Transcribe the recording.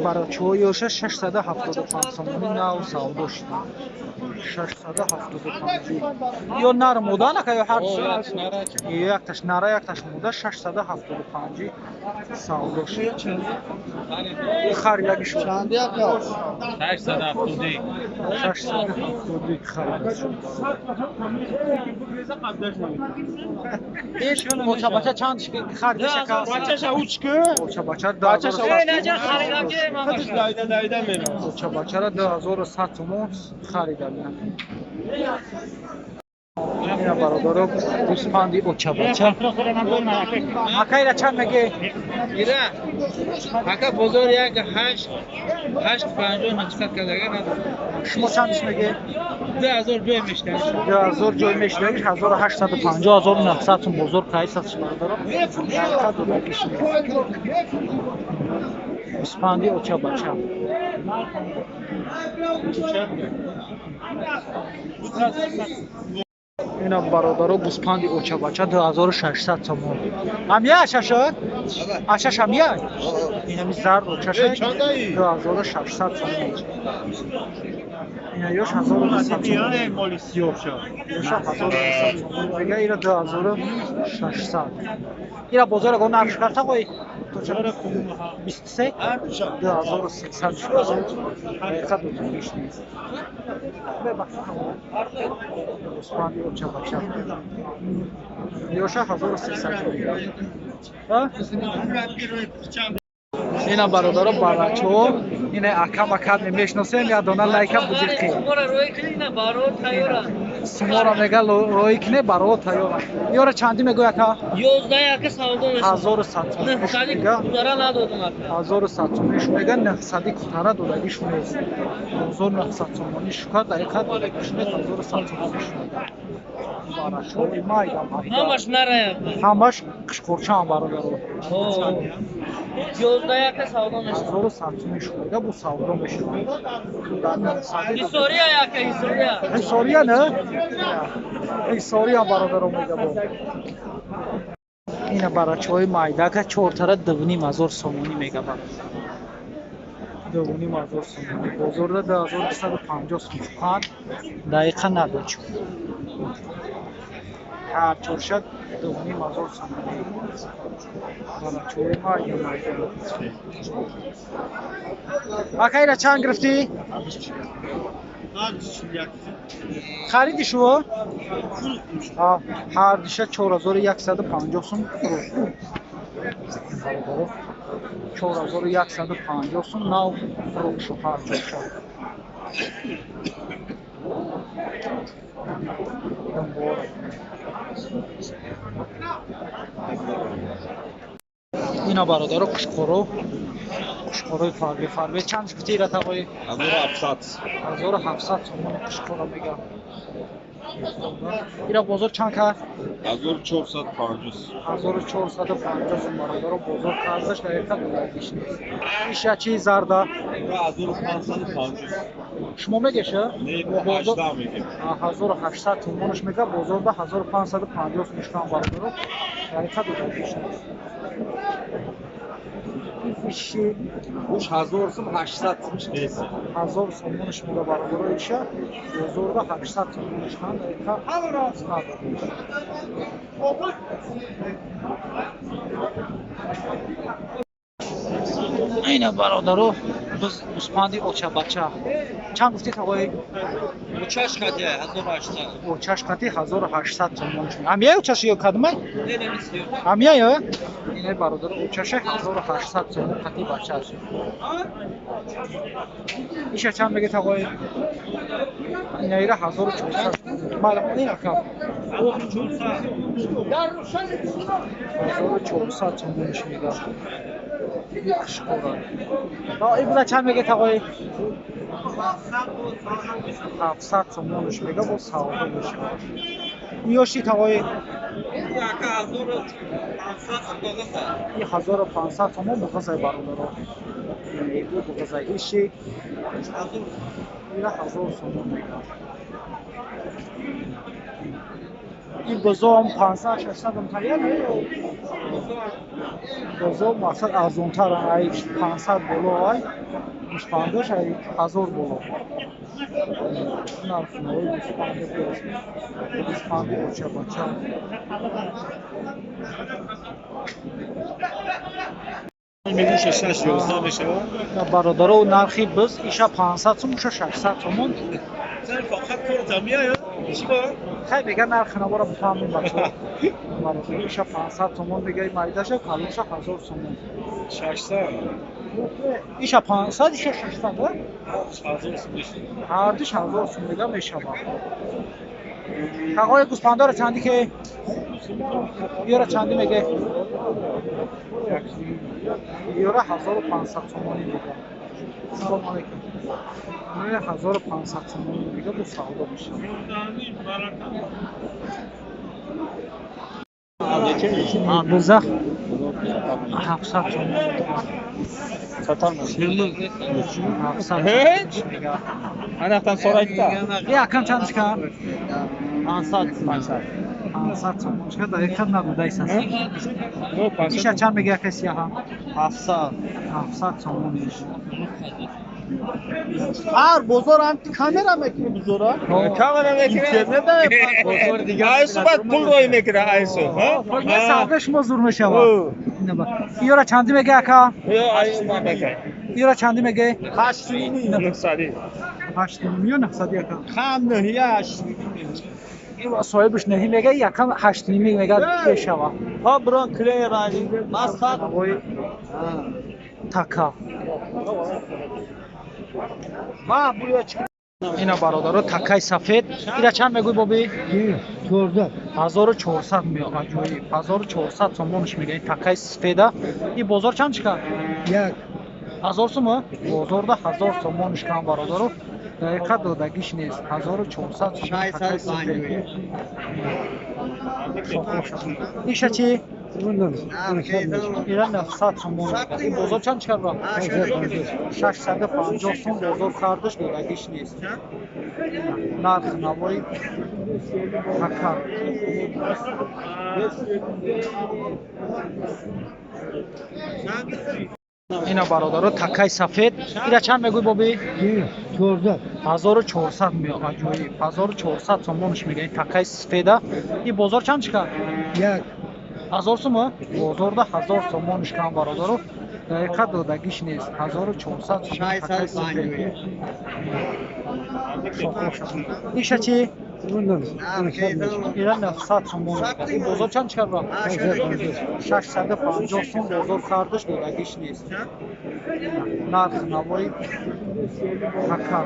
барачҳои ёша 675 сомони нав савдо шуда. 675 ё нар мода нака ё ҳар якташ нара якташ мода 675 савдо шуда. Хар яги шуд چند یک 870 670 خرید شد. اوچا بچه چند خریدش که بچه‌ش اوچکه اوچا بچه بچه‌ش 2000 دایده میره اوچا بچه را 2100 تومان خریدم. اینا برادر گوسفندی اوچا بچه مکای را چند میگه؟ گیره اکا بزرگ یک 850 900 کدگه نداره شما چندش میگه؟ 2000 جای میشتن 2000 جای میشنویش 1850 1900 تومان بزرگ قیس هستش برادر. گوسفندی اوچا بچه اینا برادر گوسفندی اوچا بچه 2600 تومان. همیه اششه؟ اشش همیه؟ اینا می زرد اوچشه 2600 تومان. اینا یوش 1200 تومان. مالی سیاه شد یوش 1200 تومان. دیگه اینا 2600. اینا بزرگ اون نقش کرده قوی؟ 23 2300 شد. حقیقت رو تومیش نیست. گوسفندی اوچا بچه یوش 1300 تومان. اینا برادر بچه‌ها اینا اکم اکم نمیشناسن یا دونه لایک بودید سمورا میگه روی کنه برای تیار یارو چندی میگه اکا 11 یک سودا میشه 1100 نه خالی گذرا ندادم اکا 1100 تومانش میگه 900 کتره دادگیش نیست 1900 تومانی شکر دقیقاً دادگیش نیست 1100 تومانش برای مایدم همش نره همش قشقورچان برادر 11 یک سودا میشه 1100 تومانش میگه bu savdo میشه هیستوریا یک هیستوریا هیستوریا نه هیستوریا برادرم میگه bu اینا برچهای مایداکا 4 تا 2500 سومانی میگه با 2500 سومانی بزرگ 2250 سومانی دقیقا نداشت هر چور شد 2500 سومانی برچهای مایدا اخیرا چند گرفتی؟ خریدی شو؟ هر دیشه 4150 سوم 4150 سوم نو فروش شو هر دیشه اینا برادر قشقورو فربه چند گفتی را تقوی 1700 تومان قشقورو میگم اینا بزرگ چند کرد 1450 برادر بزرگ کردش دقیقا دولگیش نیست ایشه چی زرده 1550 شما میگشه؟ نه 1800 تومانش میگه بزرگ 1550 میشکن برادر دقیقا دولگیش نیست ایشی اوش 1800 نیست 1000 سومونش میگه برادر ایشه بزرگ 800 تومانش خواهد دقیقا اینا برادرو biz گوسفندی اوچا بچه چند گفتی تقوی اوچاش کدی 1800 اوچاش کتی 1800 تومانش همیه اوچاش یا کدومه نه نمیسیو همیه یا اینه برادر اوچاش 1800 تومان کتی بچه است ایشه چند بگه تقوی این ایره 1400 مال این رقم 1400 تومانش میگه این بوده چند میگه تقوی 700 تومانش میگه با سودا میشه یوشی تقوی این 1500 تومان بغضای برادر این بغضای ایشی این 1000 تومان میگه این بزام 500 600 تریه نه بزام مقصد از اون تر ای 500 بالا ای گوسفندش ای 1000 بالا نرخ نوی گوسفند اوچه بچه میلیون 611 میشه. برادر نرخی بز ایشا 500 سوم میشه 600 تومان sen fakat korta میای چیکار؟ خیلی میگه نرخ نوارا بفهمیم بچه برادر ایشا 500 تومان میگه مایدش کلومش 1000 تومان 600 ایشا 500 ایشا 600 1000 هر دوش 1000 تومان میگه میشه با آقای گوسفندار چندی که بیاره چندی میگه بیاره 1500 تومانی میگه سلام علیکم میگه 1500 تومانی میگه دو سودا میشه بزخ 700 تومانی satar mısın? 700 Hiç. میگه Anahtan sonra gitti. یکم چند چکن 500. 500 تومان چکن دقیقا نبوده ایسا Yok ایشا چند میگه کسی هم 700. 700 تومان میشه هر بزرگ هم کامera میکنه بزرگ Kamera اینترنت بزرگ دیگه. Aysu bak pul roy میکنه Aysu. یه سوقش مزور میشه با ایورا چندی میگه اکا Yo Aysu bak bakayım. ایورا چندی میگه 8 میلیون 900. 8 میلیون 900 اکا خام نهیه 8 ایورا صاحبش نهی میگه یکم 8 میگه بشه با ها بران کلی رانی ماسات تکا ما بویا چی اینا برادرها تکای سفید اینا چند میگوی بابی 14 1400 میگه عجیب 1400 تومانش میگه این تکای سفیده این بازار چند چیکار یک 1000 سوم بازارda 1000 تومانش کام برادرو دقیقا دادگیش نیست 1400 تومان تکای سفید ایشا چی؟ ایران 900 تومان این بازار چند چیکار با 650 تومان بازار خردش دادگیش نیست نرخ نوای تکا اینا برادرها تکای سفید اینا چند میگوی بابی 14 1400 میگه عجیب 1400 تومانش میگه این تکای سفیده این بازار چند چیکار یک 1000 سوم بازارda 1000 تومانش کام برادرو دقیقا دادگیش نیست 1400 تومان تکای سفید ایشا چی؟ ایران 900 تومان این بازار چند چیکار با 650 تومان بازار خردش دادگیش نیست نرخ نوای تکا